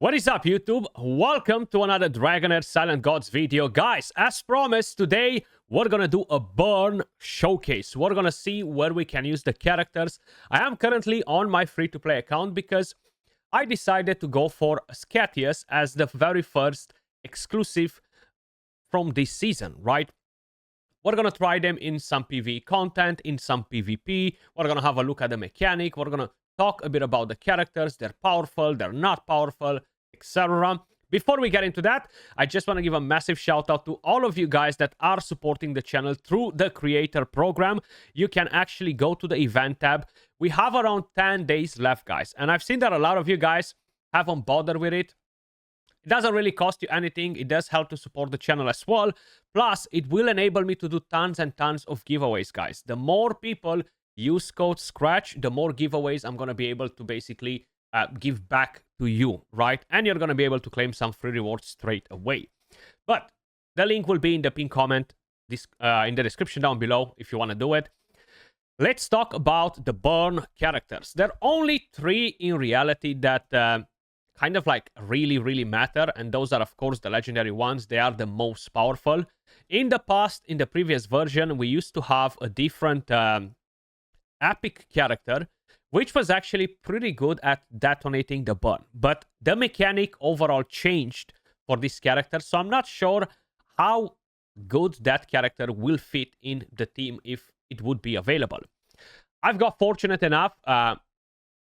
What is up, YouTube? Welcome to another Dragonheir Silent Gods video. Guys, as promised, today we're gonna do a burn showcase. We're gonna see where we can use the characters. I am currently on my free-to-play account because I decided to go for Skratch as the very first exclusive from this season, right? We're gonna try them in some PvE content, in some PvP. We're gonna have a look at the mechanic. We're gonna talk a bit about the characters. They're powerful, they're not powerful, etc. Before we get into that, I just want to give a massive shout out to all of you guys that are supporting the channel through the creator program. You can actually go to the event tab. We have around 10 days left, guys, and I've seen that a lot of you guys haven't bothered with it. It doesn't really cost you anything. It does help to support the channel as well. Plus, it will enable me to do tons and tons of giveaways, guys. The more people use code Skratch, the more giveaways I'm going to be able to basically give back to you, right? And you're going to be able to claim some free rewards straight away. But the link will be in the pinned comment in the description down below if you want to do it. Let's talk about the burn characters. There are only 3 in reality that kind of like really matter, and those are of course the legendary ones. They are the most powerful. In the past, in the previous version, we used to have a different epic character, which was actually pretty good at detonating the burn, but the mechanic overall changed for this character, so I'm not sure how good that character will fit in the team if it would be available. I've got fortunate enough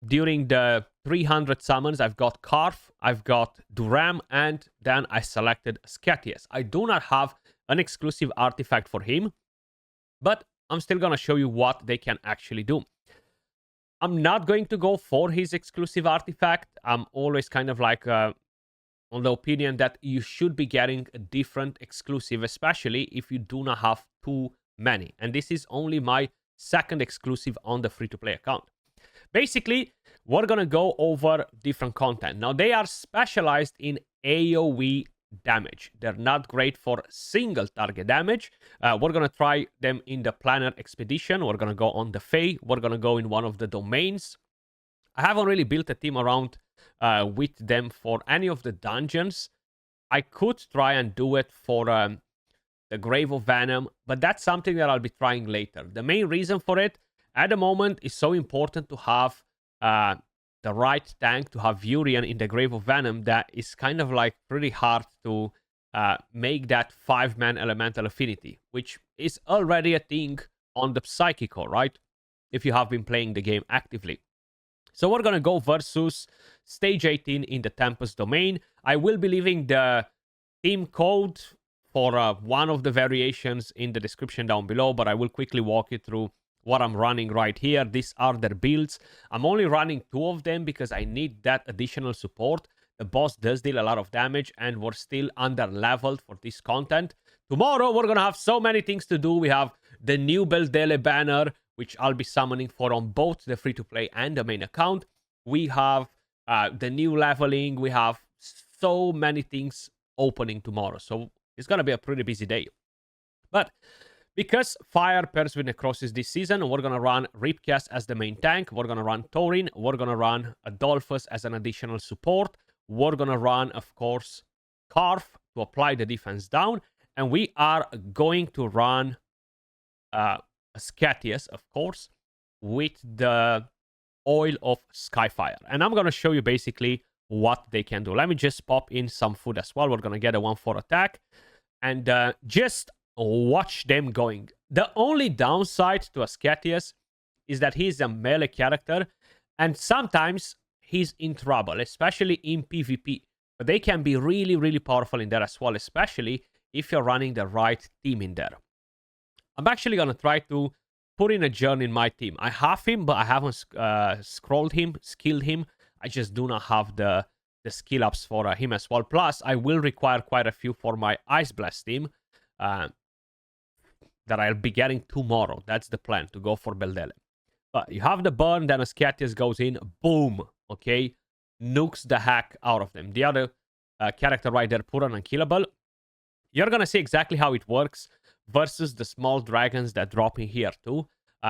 during the 300 summons. I've got Karf, I've got Duram, and then I selected Skratch. I do not have an exclusive artifact for him, but I'm still gonna show you what they can actually do. I'm not going to go for his exclusive artifact. I'm always kind of like on the opinion that you should be getting a different exclusive, especially if you do not have too many. And this is only my second exclusive on the free-to-play account. Basically, we're gonna go over different content. Now, they are specialized in AOE damage. They're not great for single target damage. We're gonna try them in the Planner Expedition. We're gonna go on the Fae. We're gonna go in one of the domains. I haven't really built a team around with them for any of the dungeons. I could try and do it for the Grave of Venom, but that's something that I'll be trying later. The main reason for it at the moment is so important to have the right tank, to have Urian in the Grave of Venom, that is kind of like pretty hard to make that 5-man elemental affinity, which is already a thing on the Psychico, right? If you have been playing the game actively. So we're gonna go versus stage 18 in the Tempest domain. I will be leaving the team code for one of the variations in the description down below, but I will quickly walk you through what I'm running right here. These are their builds. I'm only running 2 of them because I need that additional support. The boss does deal a lot of damage, and we're still under leveled for this content. Tomorrow, we're gonna have so many things to do. We have the new Beldele banner, which I'll be summoning for on both the free-to-play and the main account. We have the new leveling. We have so many things opening tomorrow. So it's gonna be a pretty busy day. But because Fire pairs with Necrosis this season, we're going to run Ripcast as the main tank. We're going to run Thorin. We're going to run Adolphus as an additional support. We're going to run, of course, Karf to apply the defense down. And we are going to run Skratch, of course, with the Oil of Skyfire. And I'm going to show you basically what they can do. Let me just pop in some food as well. We're going to get a 1-4 attack. And just watch them going. The only downside to a Skratch is that he's a melee character, and sometimes he's in trouble, especially in PvP. But they can be really powerful in there as well, especially if you're running the right team in there. I'm actually going to try to put in a Journey in my team. I have him, but I haven't skilled him. I just do not have the skill ups for him as well. Plus, I will require quite a few for my Ice Blast team. That I'll be getting tomorrow. That's the plan, to go for Beldele. But you have the burn, then a Skratch goes in, boom, okay? Nukes the heck out of them. The other character right there, Puran Unkillable. You're gonna see exactly how it works versus the small dragons that drop in here too.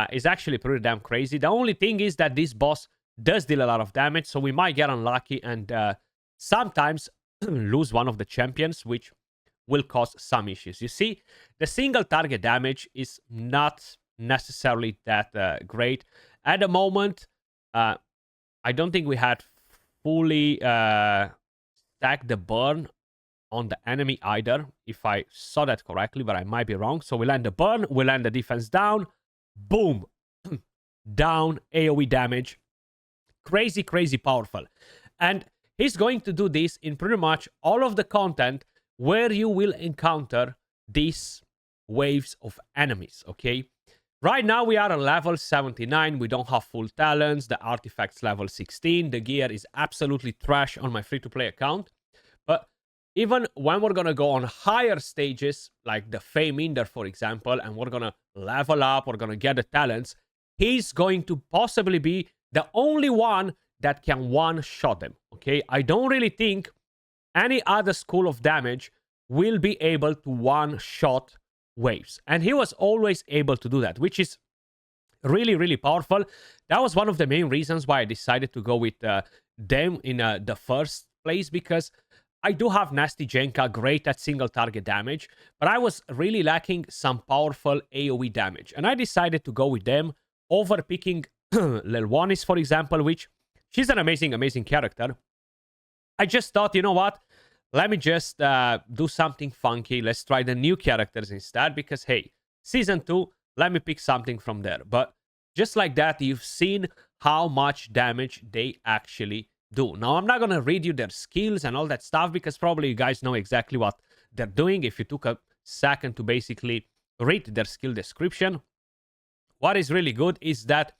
It's actually pretty damn crazy. The only thing is that this boss does deal a lot of damage, so we might get unlucky and sometimes lose one of the champions, which will cause some issues. You see, the single target damage is not necessarily that great. At the moment, I don't think we had fully stacked the burn on the enemy either, if I saw that correctly, but I might be wrong. So we land the burn, we land the defense down, boom, down, AOE damage. Crazy, crazy powerful. And he's going to do this in pretty much all of the content where you will encounter these waves of enemies, okay? Right now we are at level 79, we don't have full talents, the artifact's level 16, the gear is absolutely trash on my free-to-play account. But even when we're gonna go on higher stages, like the Feyminder, for example, and we're gonna level up, we're gonna get the talents, he's going to possibly be the only one that can one-shot them, okay? I don't really think any other school of damage will be able to one-shot waves. And he was always able to do that, which is really, really powerful. That was one of the main reasons why I decided to go with them in the first place, because I do have Nasty Jenka, great at single target damage, but I was really lacking some powerful AoE damage. And I decided to go with them over picking Lelwanis, for example, which she's an amazing, amazing character. I just thought, you know what? Let me just do something funky. Let's try the new characters instead, because, hey, Season 2, let me pick something from there. But just like that, you've seen how much damage they actually do. Now, I'm not going to read you their skills and all that stuff, because probably you guys know exactly what they're doing if you took a second to basically read their skill description. What is really good is that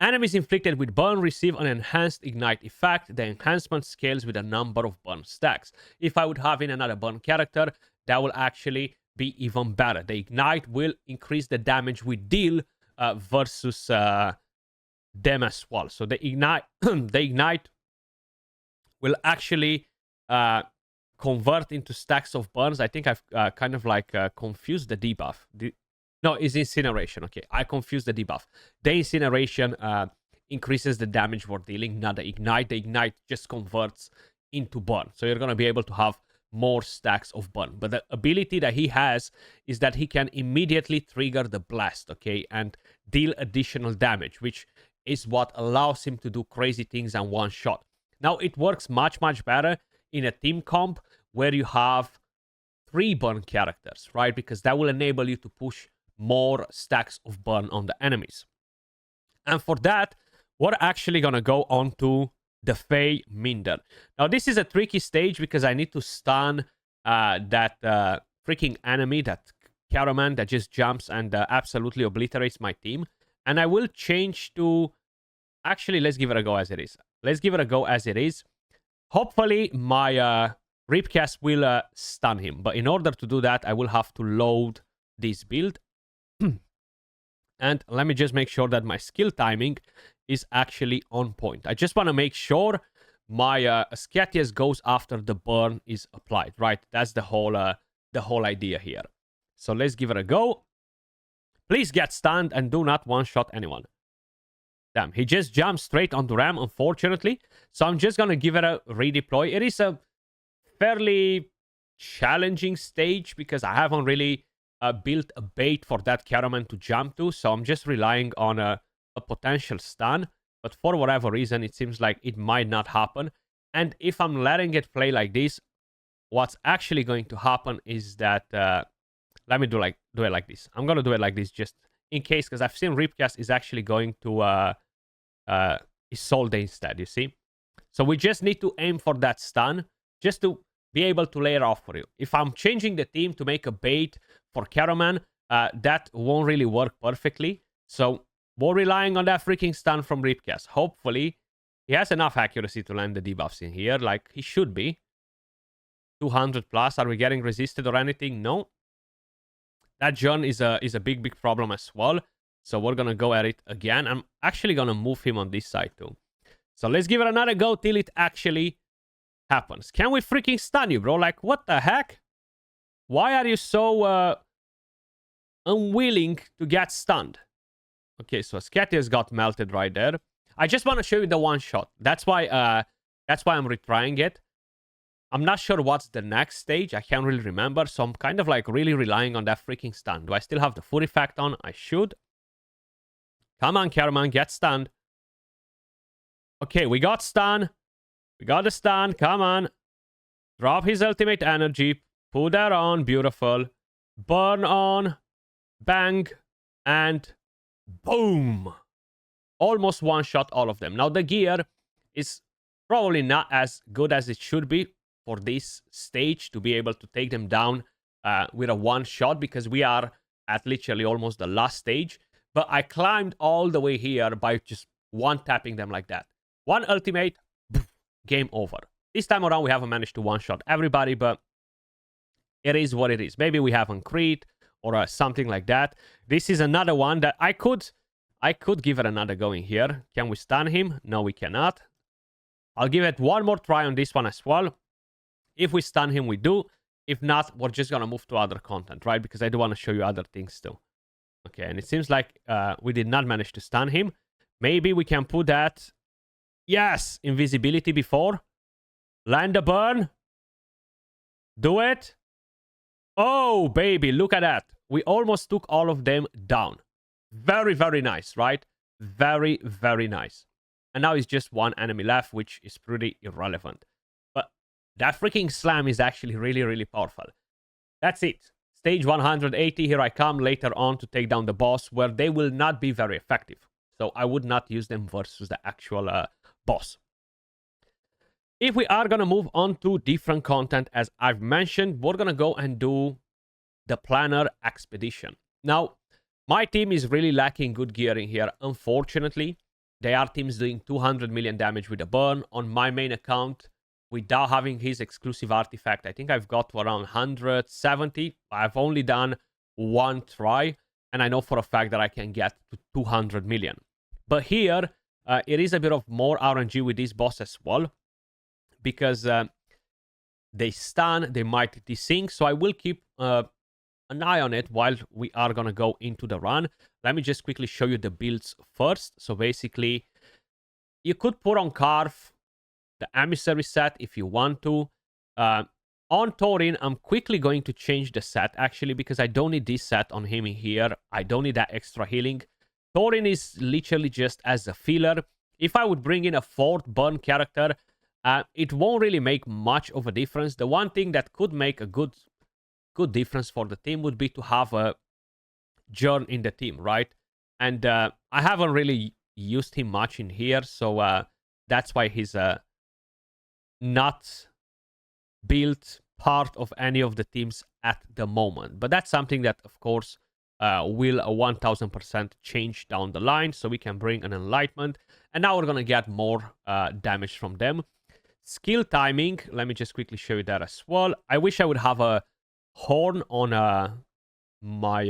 enemies inflicted with burn receive an enhanced ignite effect. The enhancement scales with a number of burn stacks. If I would have in another burn character, that will actually be even better. The ignite will increase the damage we deal versus them as well. So the ignite, the ignite will actually convert into stacks of burns. I think I've kind of like confused the debuff. No, it's incineration. Okay, I confused the debuff. The incineration increases the damage we're dealing, not the ignite. The ignite just converts into burn. So you're going to be able to have more stacks of burn. But the ability that he has is that he can immediately trigger the blast, okay, and deal additional damage, which is what allows him to do crazy things and one shot. Now, it works much, much better in a team comp where you have 3 burn characters, right? Because that will enable you to push more stacks of burn on the enemies. And for that, we're actually going to go on to the Feyminder. Now, this is a tricky stage because I need to stun that freaking enemy, that Caraman that just jumps and absolutely obliterates my team. And I will change to... Actually, let's give it a go as it is. Let's give it a go as it is. Hopefully, my Ripcast will stun him. But in order to do that, I will have to load this build. And let me just make sure that my skill timing is actually on point. I just want to make sure my Skratch goes after the burn is applied, right? That's the whole idea here. So let's give it a go. Please get stunned and do not one-shot anyone. Damn, he just jumped straight onto Ram, unfortunately. So I'm just going to give it a redeploy. It is a fairly challenging stage because I haven't really built a bait for that Caraman to jump to. So I'm just relying on a potential stun. But for whatever reason, it seems like it might not happen. And if I'm letting it play like this, what's actually going to happen is that... let me do it like this. I'm going to do it like this just in case, because I've seen Ripcast is actually going to Isolde instead, you see? So we just need to aim for that stun just to be able to layer off for you. If I'm changing the team to make a bait for Caraman, that won't really work perfectly. So we're relying on that freaking stun from Ripcast. Hopefully, he has enough accuracy to land the debuffs in here, like he should be. 200 plus. Are we getting resisted or anything? No. That John is a big, big problem as well. So we're going to go at it again. I'm actually going to move him on this side too. So let's give it another go till it actually happens. Can we freaking stun you, bro? Like, what the heck? Why are you so unwilling to get stunned? Okay, so Skratch got melted right there. I just want to show you the one shot. That's why I'm retrying it. I'm not sure what's the next stage. I can't really remember. So I'm kind of like really relying on that freaking stun. Do I still have the food effect on? I should. Come on, Caraman, get stunned. Okay, we got stun. We got the stun. Come on. Drop his ultimate energy. Put that on. Beautiful. Burn on. Bang. And boom. Almost one-shot all of them. Now, the gear is probably not as good as it should be for this stage to be able to take them down with a one-shot, because we are at literally almost the last stage. But I climbed all the way here by just one-tapping them like that. One ultimate, game over. This time around, we haven't managed to one-shot everybody, but it is what it is. Maybe we haven't crit or something like that. This is another one that I could give it another go in here. Can we stun him? No, we cannot. I'll give it one more try on this one as well. If we stun him, we do. If not, we're just going to move to other content, right? Because I do want to show you other things too. Okay, and it seems like we did not manage to stun him. Maybe we can put that... Yes! Invisibility before. Land the burn. Do it. Oh, baby, look at that. We almost took all of them down. Very, very nice, right? Very, very nice. And now it's just one enemy left, which is pretty irrelevant. But that freaking slam is actually really, really powerful. That's it. Stage 180, here I come later on to take down the boss, where they will not be very effective. So I would not use them versus the actual boss. If we are going to move on to different content, as I've mentioned, we're going to go and do the Planner Expedition. Now, my team is really lacking good gearing here, unfortunately. There are teams doing 200 million damage with a burn. On my main account, without having his exclusive artifact, I think I've got to around 170. I've only done one try, and I know for a fact that I can get to 200 million. But here, it is a bit of more RNG with this boss as well, because they stun, they might desync, so I will keep an eye on it while we are going to go into the run. Let me just quickly show you the builds first. So basically, you could put on Carve the Emissary set if you want to. On Thorin, I'm quickly going to change the set, actually, because I don't need this set on him here. I don't need that extra healing. Thorin is literally just as a filler. If I would bring in a fourth burn character, it won't really make much of a difference. The one thing that could make a good difference for the team would be to have a Jern in the team, right? And I haven't really used him much in here, so that's why he's not built part of any of the teams at the moment. But that's something that, of course, will 1000% change down the line, so we can bring an Enlightenment, and now we're gonna get more damage from them. Skill timing, let me just quickly show you that as well. I wish I would have a Horn on my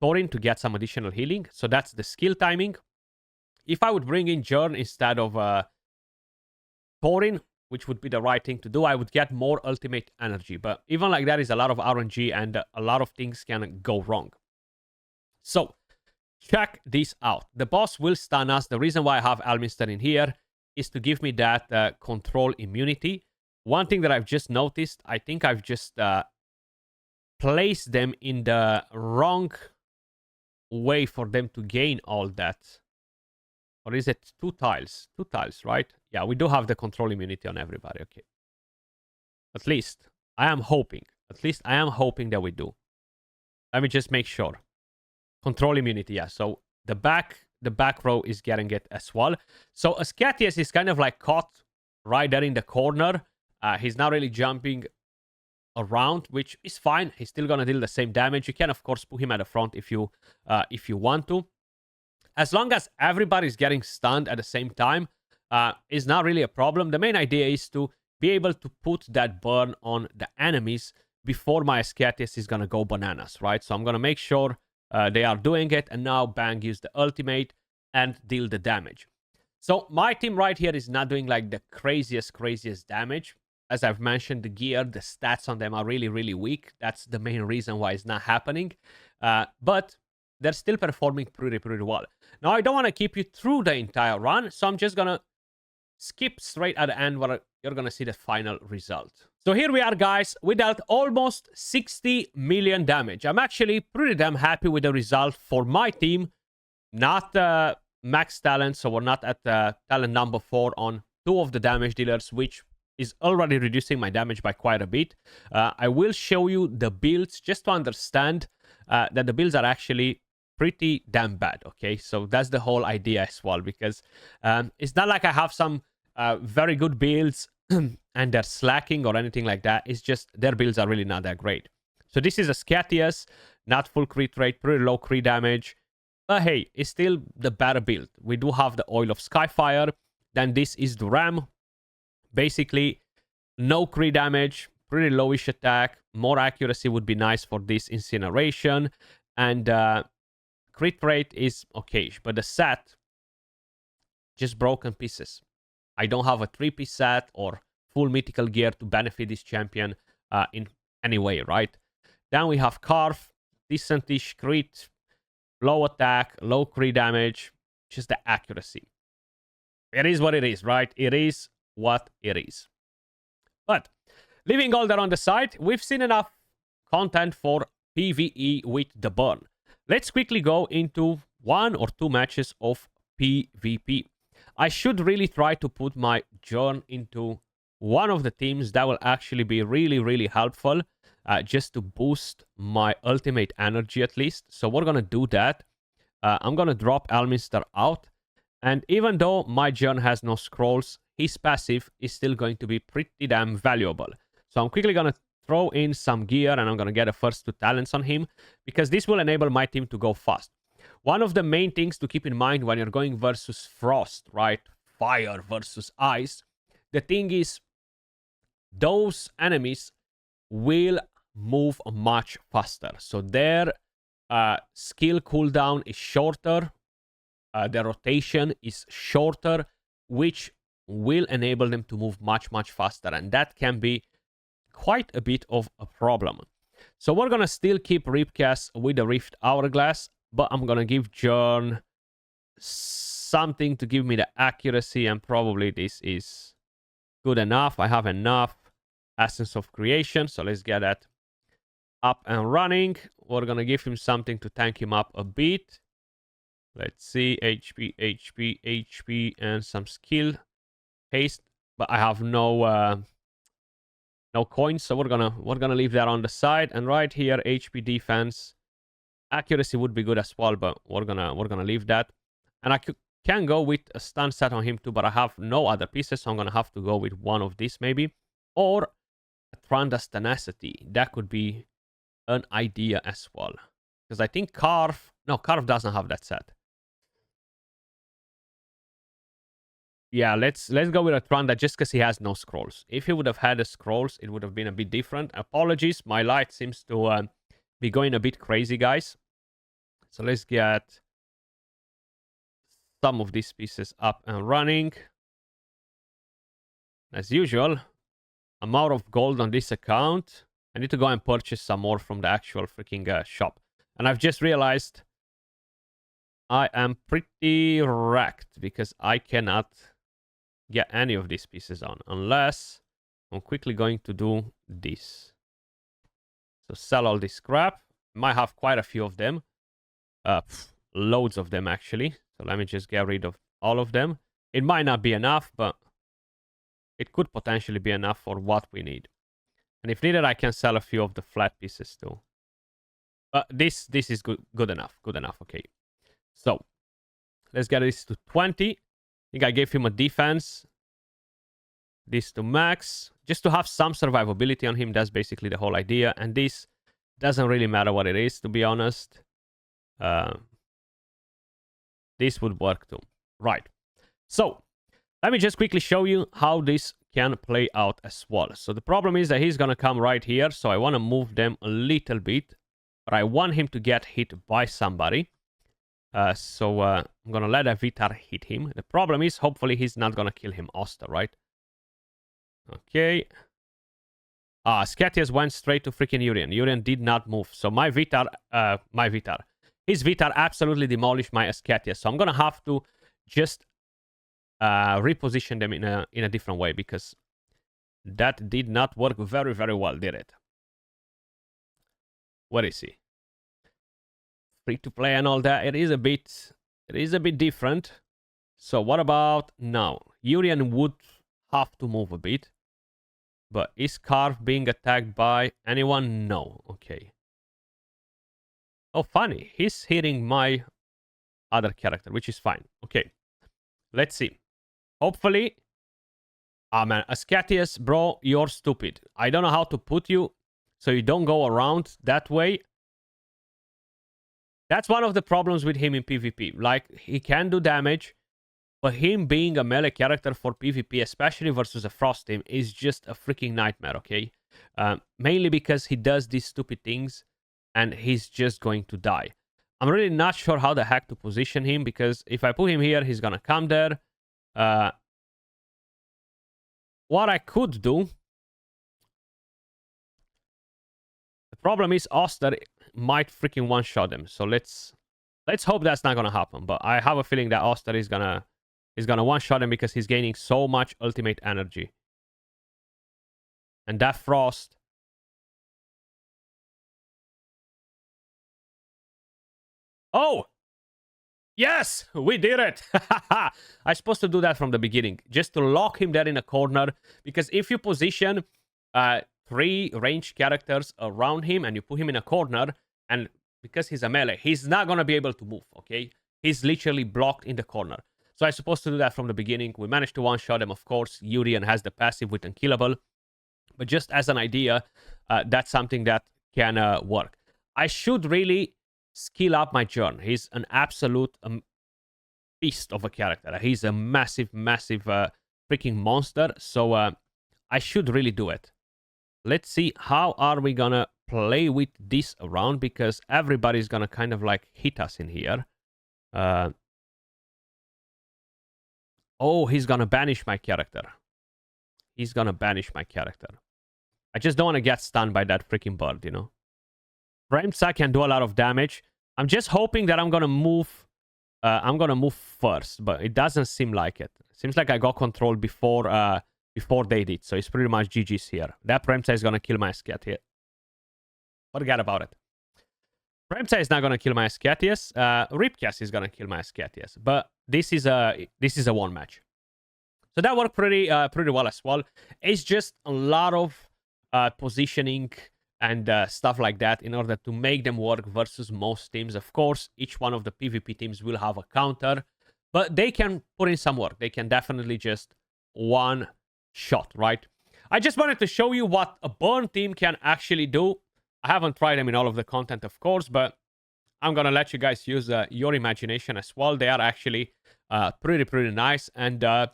Thorin to get some additional healing. So that's the skill timing. If I would bring in Jern instead of Thorin, which would be the right thing to do, I would get more ultimate energy. But even like that is a lot of RNG, and a lot of things can go wrong. So check this out. The boss will stun us. The reason why I have Elminster in here is to give me that control immunity. One thing that I've just noticed, I think I've just placed them in the wrong way for them to gain all that. Or is it 2 tiles? 2 tiles, right? Yeah, we do have the control immunity on everybody. Okay. At least I am hoping. At least I am hoping that we do. Let me just make sure. Control immunity, yeah. So the back row is getting it as well. So Ascatius is kind of like caught right there in the corner. He's not really jumping around, which is fine. He's still gonna deal the same damage. You can, of course, put him at the front if you want to. As long as everybody's getting stunned at the same time, is not really a problem. The main idea is to be able to put that burn on the enemies before my Ascatius is gonna go bananas, right? So I'm gonna make sure they are doing it, and now bang, use the ultimate and deal the damage. So my team right here is not doing like the craziest damage. As I've mentioned, the gear, the stats on them are really, really weak. That's the main reason why it's not happening. But they're still performing pretty well. Now, I don't want to keep you through the entire run, so I'm just going to skip straight at the end where you're gonna see the final result. So here we are, guys. We dealt almost 60 million damage. I'm actually pretty damn happy with the result for my team. Not max talent, so we're not at talent number 4 on 2 of the damage dealers, which is already reducing my damage by quite a bit. I will show you the builds just to understand that the builds are actually pretty damn bad, okay? So that's the whole idea as well, because it's not like I have some very good builds and they're slacking or anything like that. It's just their builds are really not that great. So this is a Skratch, not full crit rate, pretty low crit damage. But hey, it's still the better build. We do have the Oil of Skyfire. Then this is the Ram. Basically, no crit damage, pretty lowish attack. More accuracy would be nice for this Incineration. And crit rate is okay. But the set, just broken pieces. I don't have a 3-piece set or full mythical gear to benefit this champion in any way, right? Then we have Carve, decentish crit, low attack, low crit damage, just the accuracy. It is what it is, right? It is what it is. But leaving all that on the side, we've seen enough content for PvE with the burn. Let's quickly go into 1 or 2 matches of PvP. I should really try to put my Jorn into one of the teams. That will actually be really, really helpful. Just to boost my ultimate energy at least. So we're going to do that. I'm going to drop Elminster out. And even though my Jorn has no scrolls, his passive is still going to be pretty damn valuable. So I'm quickly going to throw in some gear and I'm going to get a first 2 talents on him, because this will enable my team to go fast. One of the main things to keep in mind when you're going versus Frost, right? Fire versus Ice. The thing is, those enemies will move much faster. So their skill cooldown is shorter. Their rotation is shorter, which will enable them to move much, much faster. And that can be quite a bit of a problem. So we're going to still keep Ripcast with the Rift Hourglass, but I'm going to give Jorn something to give me the accuracy, and probably this is good enough. I have enough Essence of Creation, so let's get that up and running. We're going to give him something to tank him up a bit. Let's see, HP, HP, HP, and some skill. Haste, but I have no coins, so we're gonna leave that on the side. And right here, HP defense. Accuracy would be good as well, but we're gonna leave that. And I can go with a stun set on him too, but I have no other pieces, so I'm gonna have to go with one of these maybe. Or a Thranda's Tenacity. That could be an idea as well. Because I think Carve doesn't have that set. Yeah, let's go with a Tranda just because he has no scrolls. If he would have had the scrolls, it would have been a bit different. Apologies, my light seems to be going a bit crazy, guys. So let's get some of these pieces up and running. As usual, I'm out of gold on this account. I need to go and purchase some more from the actual freaking shop. And I've just realized I am pretty wrecked because I cannot get any of these pieces on unless I'm quickly going to do this. So sell all this crap. Might have quite a few of them. Loads of them actually. So let me just get rid of all of them. It might not be enough, but it could potentially be enough for what we need. And if needed, I can sell a few of the flat pieces too. But this is good enough. Good enough, okay. So let's get this to 20. I think I gave him a defense. This to max. Just to have some survivability on him. That's basically the whole idea. And this doesn't really matter what it is, to be honest. This would work too. Right. So let me just quickly show you how this can play out as well. So the problem is that he's going to come right here. So I want to move them a little bit. But I want him to get hit by somebody. So I'm going to let a Vitar hit him. The problem is, hopefully, he's not going to kill him, Oster, right? Okay. Skratch went straight to freaking Urian. Urian did not move. So his Vitar absolutely demolished my Skratch. So I'm going to have to just reposition them in a different way, because That did not work very, very well, did it? Where is he? Free to play and all that. It is a bit different. So what about now? Urian would have to move a bit. But is Carve being attacked by anyone? No. Okay. Oh, funny. He's hitting my other character, which is fine. Okay. Let's see. Hopefully. Ah, man. Ascatius, bro, you're stupid. I don't know how to put you so you don't go around that way. That's one of the problems with him in PvP. Like, he can do damage, but him being a melee character for PvP, especially versus a Frost team, is just a freaking nightmare, okay? Mainly because he does these stupid things, and he's just going to die. I'm really not sure how the heck to position him, because if I put him here, he's gonna come there. What I could do... The problem is Oster might freaking one-shot him, so let's hope that's not gonna happen. But I have a feeling that Oster is gonna one-shot him because he's gaining so much ultimate energy. And that Frost... Oh! Yes! We did it! I'm supposed to do that from the beginning. Just to lock him there in a corner. Because if you position 3 ranged characters around him and you put him in a corner, and because he's a melee, he's not going to be able to move, okay? He's literally blocked in the corner. So I'm supposed to do that from the beginning. We managed to one-shot him, of course. Urian has the passive with Unkillable. But just as an idea, that's something that can work. I should really skill up my Jern. He's an absolute beast of a character. He's a massive, massive freaking monster. So I should really do it. Let's see how are we gonna play with this around, because everybody's gonna kind of like hit us in here. Oh, he's gonna banish my character. He's gonna banish my character. I just don't want to get stunned by that freaking bird, you know. Bremsa can do a lot of damage. I'm just hoping that I'm gonna move. I'm gonna move first, but it doesn't seem like it. Seems like I got control before they did, so it's pretty much GG's here. That Bremsa is gonna kill my Scat here. Forget about it. Bremsa is not gonna kill my Ascatius. Ripcast is gonna kill my Ascatius, but this is a one match. So that worked pretty well as well. It's just a lot of positioning and stuff like that in order to make them work versus most teams. Of course, each one of the PvP teams will have a counter, but they can put in some work. They can definitely just one shot, right? I just wanted to show you what a burn team can actually do. I haven't tried them in all of the content, of course, but I'm gonna let you guys use your imagination as well. They are actually pretty nice, and I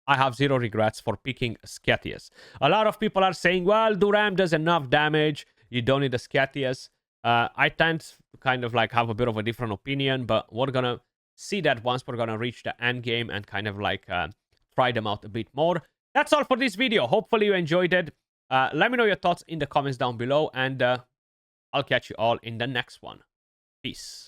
have zero regrets for picking Scatius. A lot of people are saying, well, Duram does enough damage, you don't need a Scatius. I tend to kind of like have a bit of a different opinion, but we're gonna see that once we're gonna reach the end game and kind of like try them out a bit more. That's all for this video. Hopefully you enjoyed it. Let me know your thoughts in the comments down below, and I'll catch you all in the next one. Peace.